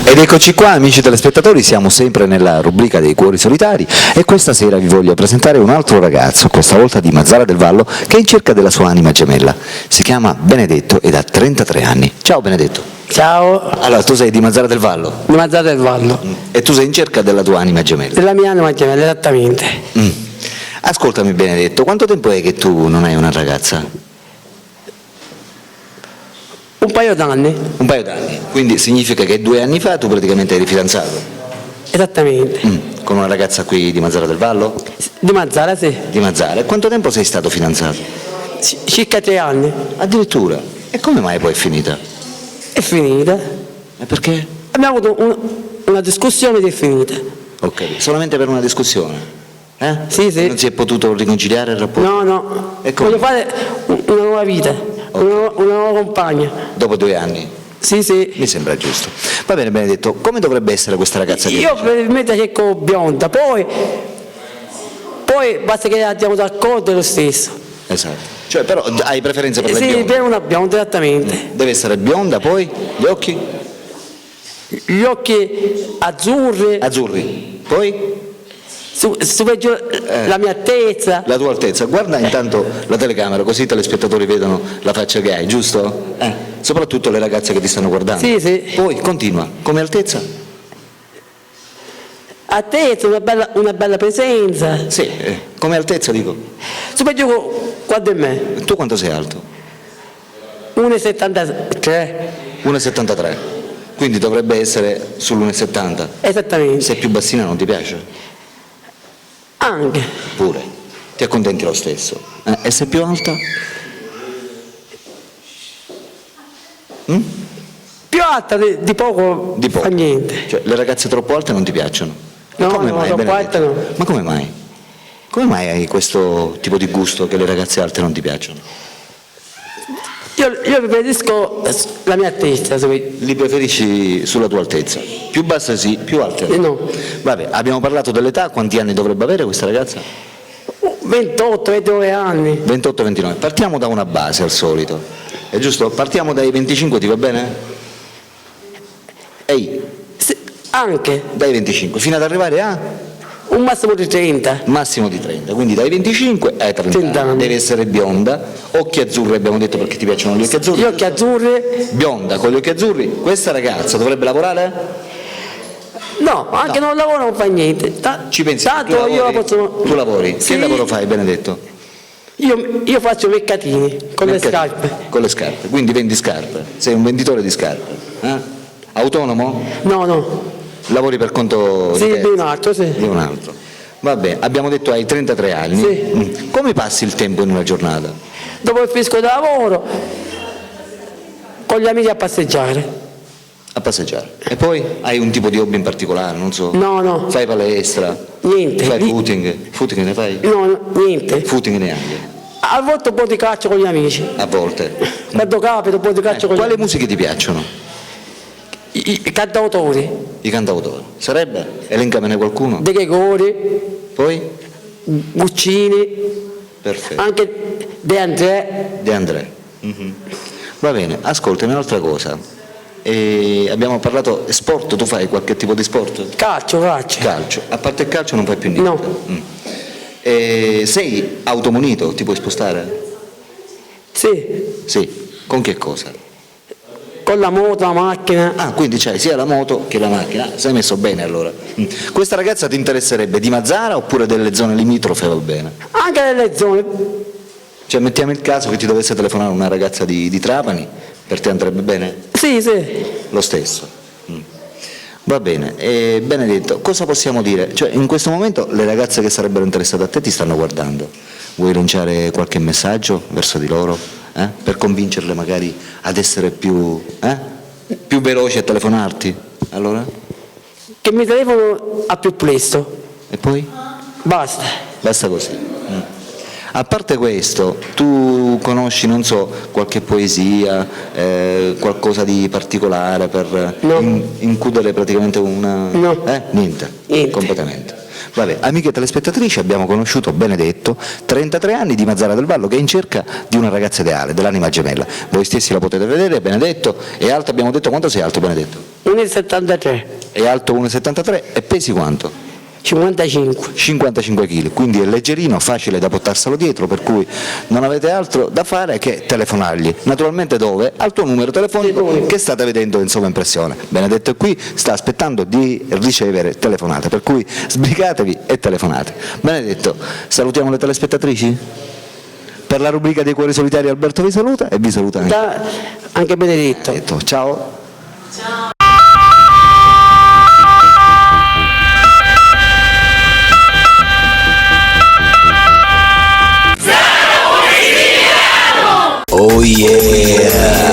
Ed eccoci qua, amici telespettatori, siamo sempre nella rubrica dei cuori solitari e questa sera vi voglio presentare un altro ragazzo, questa volta di Mazara del Vallo, che è in cerca della sua anima gemella. Si chiama Benedetto ed ha 33 anni. Ciao Benedetto. Ciao, Allora, tu sei di Mazara del Vallo? di Mazara del Vallo. E tu sei in cerca della tua anima gemella? Della mia anima gemella, esattamente. Ascoltami Benedetto, quanto tempo è che tu non hai una ragazza? Un paio d'anni, Un paio d'anni, quindi significa che 2 anni fa tu praticamente eri fidanzato? esattamente. Con una ragazza qui di Mazara del Vallo? Di Mazara, sì. Di Mazara. E quanto tempo sei stato fidanzato? Circa 3 anni. Addirittura? E come mai poi è finita? È finita. E perché? Abbiamo avuto una discussione ed è finita. Ok, solamente per una discussione? Sì, sì. Non si è potuto riconciliare il rapporto? No, no. E come? Voglio fare una nuova vita, una nuova compagna. Dopo 2 anni? Sì, sì. Mi sembra giusto. Va bene Benedetto, come dovrebbe essere questa ragazza? Io probabilmente cerco bionda, poi basta che andiamo d'accordo è lo stesso. Esatto. Cioè, però hai preferenza per le Sì, bionde? per una bionda, esattamente. Deve essere bionda, poi? Gli occhi? Gli occhi azzurri, Azzurri. Poi? su per giù la mia altezza. La tua altezza. Guarda intanto la telecamera, così i telespettatori vedono la faccia che hai, giusto? Soprattutto le ragazze che ti stanno guardando. Sì, sì. Poi, continua. Come altezza? Altezza, una bella presenza. Sì, come altezza dico. Su per giù quanto è me? Tu quanto sei alto? 1,73. 1,73. Quindi dovrebbe essere sull'1,70. Esattamente. Se è più bassina non ti piace? Anche. Pure. Ti accontenti lo stesso. E se è più alta? Più alta di poco, Di poco. fa niente. Cioè, le ragazze troppo alte non ti piacciono? No, Come no, mai, troppo Benedetto? alte no. Ma come mai? Come mai hai questo tipo di gusto che le ragazze alte non ti piacciono? Io preferisco la mia altezza. Li preferisci sulla tua altezza? Più bassa sì, più alta No. Vabbè, abbiamo parlato dell'età, quanti anni dovrebbe avere questa ragazza? 28, 29 anni. 28-29. Partiamo da una base al solito, è giusto? Partiamo dai 25, ti va bene? Ehi, Sì, anche. dai 25, fino ad arrivare a Un massimo di 30. massimo di 30, quindi dai 25 ai 30 30 anni. anni. Deve essere bionda, occhi azzurri abbiamo detto perché ti piacciono gli occhi azzurri. Gli occhi azzurri. Bionda con gli occhi azzurri, questa ragazza dovrebbe lavorare? No, anche non lavoro non fa niente. Ci pensi? Tanto tu io la lavori? posso. Tu lavori? Sì. Che lavoro fai, Benedetto? Io faccio mercatini con le Mercatini. scarpe. Con le scarpe, quindi vendi scarpe, sei un venditore di scarpe. Autonomo? No, no. Lavori per conto Sì, terzi? di un altro, sì. Di un altro. Vabbè, abbiamo detto hai 33 anni. Sì. Come passi il tempo in una giornata? Dopo il fisco da lavoro, con gli amici a passeggiare. A passeggiare. E poi hai un tipo di hobby in particolare, non so. No, no, Fai palestra? niente. Fai footing? Footing ne fai? No, no, niente. Footing neanche. A volte un po' di calcio con gli amici. A volte. Quando capita un po' di calcio con gli Quali amici. musiche ti piacciono? I cantautori, I cantautori. Sarebbe? Elencamene qualcuno. De Gregori, Poi? Guccini, Perfetto. anche De André. De André. Va bene, ascoltami un'altra cosa. Abbiamo parlato sport, tu fai qualche tipo di sport? Calcio. Calcio. A parte il calcio non fai più niente? No. Sei automunito? Ti puoi spostare? Sì, Sì. Con che cosa? con la moto, la macchina. Ah, quindi c'hai sia la moto che la macchina. Sei messo bene allora. Questa ragazza ti interesserebbe di Mazara oppure delle zone limitrofe, va bene? Anche nelle zone. Cioè mettiamo il caso che ti dovesse telefonare una ragazza di Trapani, per te andrebbe bene? Sì, sì. Lo stesso. Va bene. Benedetto, cosa possiamo dire? Cioè in questo momento le ragazze che sarebbero interessate a te ti stanno guardando. Vuoi lanciare qualche messaggio verso di loro? Per convincerle magari ad essere più veloci a telefonarti? Allora? Che mi telefono a più presto. E poi? Basta. Basta così. A parte questo, tu conosci, non so, qualche poesia, qualcosa di particolare per No. includere praticamente una... No. Niente, Niente. completamente. Vabbè, amiche telespettatrici, abbiamo conosciuto Benedetto, 33 anni, di Mazzara del Vallo, che è in cerca di una ragazza ideale, dell'anima gemella. Voi stessi la potete vedere, Benedetto, è alto, abbiamo detto, quanto sei alto Benedetto? 1,73, È alto 1,73 e pesi quanto? 55. 55 kg, quindi è leggerino, facile da portarselo dietro, per cui non avete altro da fare che telefonargli. Naturalmente dove? Al tuo numero telefonico che state vedendo in sovraimpressione. Benedetto è qui, sta aspettando di ricevere telefonate, per cui sbrigatevi e telefonate. Benedetto, salutiamo le telespettatrici? Per la rubrica dei cuori solitari Alberto vi saluta e vi saluta Anche Benedetto. Ciao. Oh yeah!